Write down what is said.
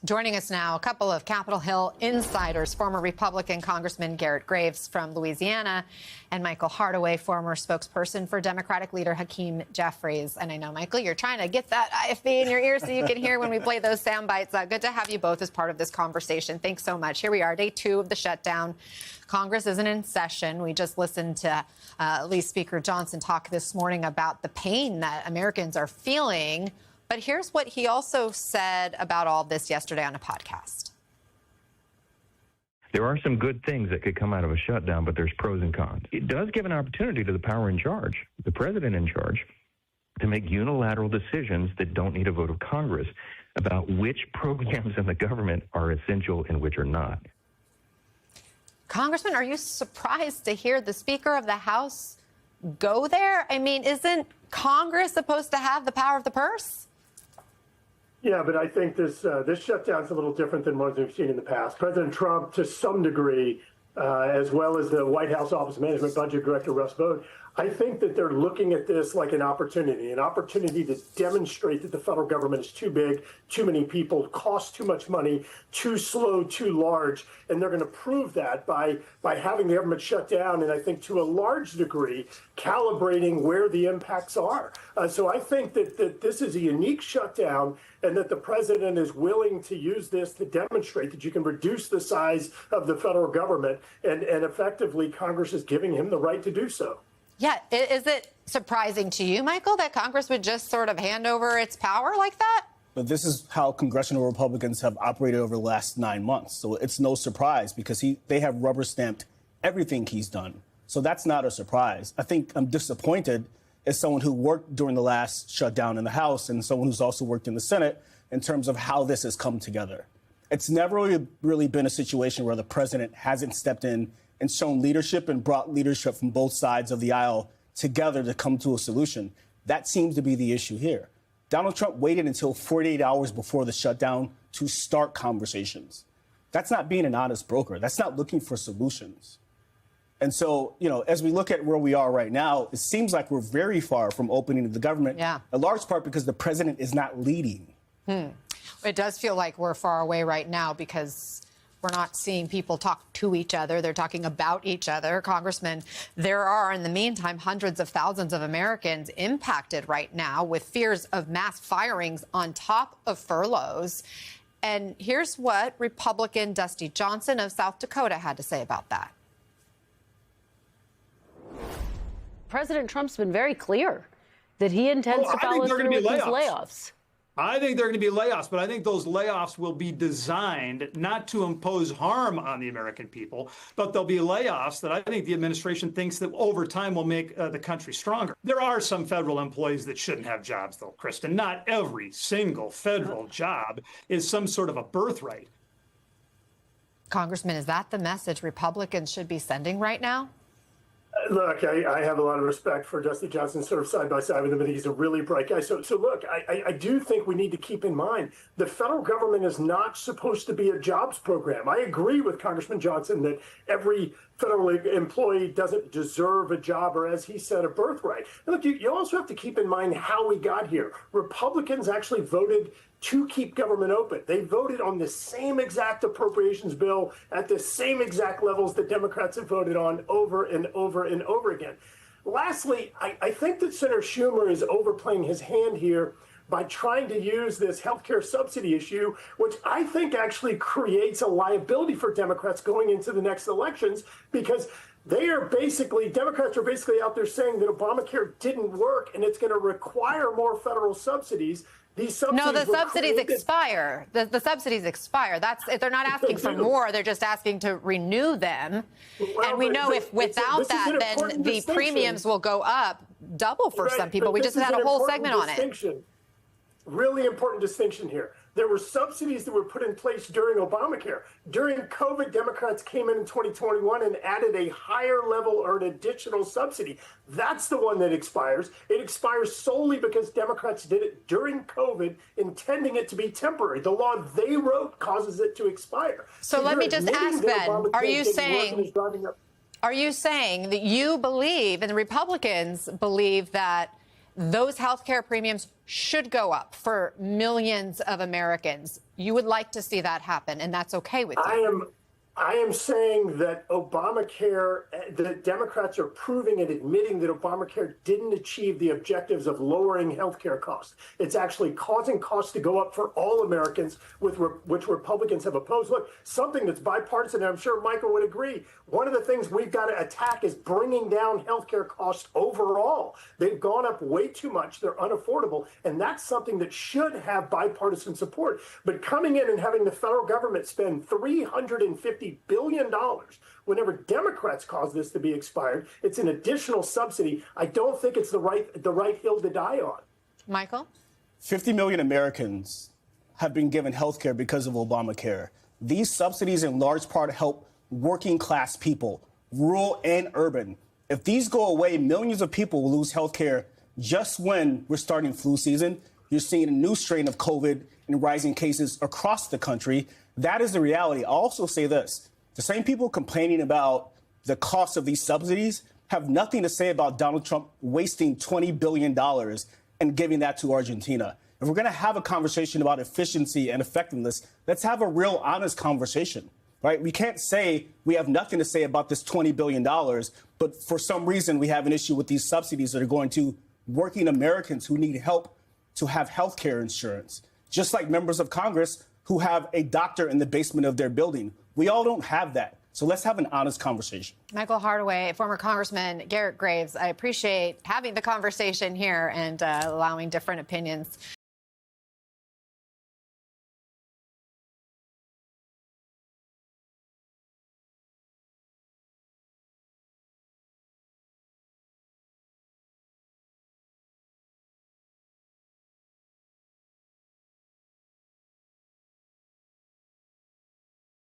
Joining us now, a couple of Capitol Hill insiders, former Republican Congressman Garrett Graves from Louisiana and Michael Hardaway, former spokesperson for Democratic leader Hakeem Jeffries. And I know, Michael, you're trying to get that IFB in your ear so you can hear when we play those sound bites. Good to have you both as part of this conversation. Thanks so much. Here we are, day 2 of the shutdown. Congress isn't in session. We just listened to at least Speaker Johnson talk this morning about the pain that Americans are feeling. But here's what he also said about all this yesterday on a podcast. There are some good things that could come out of a shutdown, but there's pros and cons. It does give an opportunity to the power in charge, the president in charge, to make unilateral decisions that don't need a vote of Congress about which programs in the government are essential and which are not. Congressman, are you surprised to hear the Speaker of the House go there? I mean, isn't Congress supposed to have the power of the purse? Yeah, but I think this shutdown's a little different than ones we've seen in the past. President Trump, to some degree, as well as the White House Office of Management Budget Director Russ Vought, I think that they're looking at this like an opportunity to demonstrate that the federal government is too big, too many people, costs too much money, too slow, too large. And they're going to prove that by having the government shut down, and I think to a large degree, calibrating where the impacts are. So I think that this is a unique shutdown, and that the president is willing to use this to demonstrate that you can reduce the size of the federal government, and effectively Congress is giving him the right to do so. Yeah. Is it surprising to you, Michael, that Congress would just sort of hand over its power like that? But this is how congressional Republicans have operated over the last 9 months. So it's no surprise because they have rubber stamped everything he's done. So that's not a surprise. I think I'm disappointed as someone who worked during the last shutdown in the House and someone who's also worked in the Senate in terms of how this has come together. It's never really been a situation where the president hasn't stepped in and shown leadership and brought leadership from both sides of the aisle together to come to a solution. That seems to be the issue here. Donald Trump waited until 48 hours before the shutdown to start conversations. That's not being an honest broker. That's not looking for solutions. And so, as we look at where we are right now, it seems like we're very far from opening the government, in large part because the president is not leading. It does feel like we're far away right now because we're not seeing people talk to each other. They're talking about each other. Congressman, there are, in the meantime, hundreds of thousands of Americans impacted right now with fears of mass firings on top of furloughs. And here's what Republican Dusty Johnson of South Dakota had to say about that. President Trump's been very clear that he intends to follow through with these layoffs. I think there are going to be layoffs, but I think those layoffs will be designed not to impose harm on the American people, but they'll be layoffs that I think the administration thinks that over time will make the country stronger. There are some federal employees that shouldn't have jobs, though, Kristen. Not every single federal job is some sort of a birthright. Congressman, is that the message Republicans should be sending right now? Look, I have a lot of respect for Dusty Johnson, sort of side by side with him. I think he's a really bright guy. So look, I do think we need to keep in mind the federal government is not supposed to be a jobs program. I agree with Congressman Johnson that every federal employee doesn't deserve a job or, as he said, a birthright. And look, you also have to keep in mind how we got here. Republicans actually voted to keep government open. They voted on the same exact appropriations bill at the same exact levels that Democrats have voted on over and over and over again. Lastly, I think that Senator Schumer is overplaying his hand here by trying to use this healthcare subsidy issue, which I think actually creates a liability for Democrats going into the next elections, because Democrats are basically out there saying that Obamacare didn't work and it's going to require more federal subsidies. No, the subsidies expire. The subsidies expire. They're not asking for more. They're just asking to renew them. Well, and we know if without that, then the premiums will go up double for some people. We just had a whole segment on it. Really important distinction here. There were subsidies that were put in place during Obamacare. During COVID, Democrats came in 2021 and added a higher level or an additional subsidy. That's the one that expires. It expires solely because Democrats did it during COVID, intending it to be temporary. The law they wrote causes it to expire. So let me just ask, Ben, are you saying that you believe, and the Republicans believe, that those healthcare premiums should go up for millions of Americans. You would like to see that happen, and that's okay with you. I am saying that Obamacare, the Democrats are proving and admitting that Obamacare didn't achieve the objectives of lowering healthcare costs. It's actually causing costs to go up for all Americans, which Republicans have opposed. Look, something that's bipartisan, and I'm sure Michael would agree, one of the things we've got to attack is bringing down healthcare costs overall. They've gone up way too much. They're unaffordable, and that's something that should have bipartisan support. But coming in and having the federal government spend $350 billion whenever Democrats cause this to be expired, it's an additional subsidy. I don't think it's the right hill to die on. Michael? 50 million Americans have been given health care because of Obamacare. These subsidies in large part help working class people, rural and urban. If these go away, millions of people will lose health care just when we're starting flu season. You're seeing a new strain of COVID and rising cases across the country. That is the reality. I'll also say this. The same people complaining about the cost of these subsidies have nothing to say about Donald Trump wasting $20 billion and giving that to Argentina. If we're going to have a conversation about efficiency and effectiveness, let's have a real honest conversation, right? We can't say we have nothing to say about this $20 billion, but for some reason we have an issue with these subsidies that are going to working Americans who need help to have health care insurance, just like members of Congress who have a doctor in the basement of their building. We all don't have that. So let's have an honest conversation. Michael Hardaway, former Congressman Garrett Graves, I appreciate having the conversation here and allowing different opinions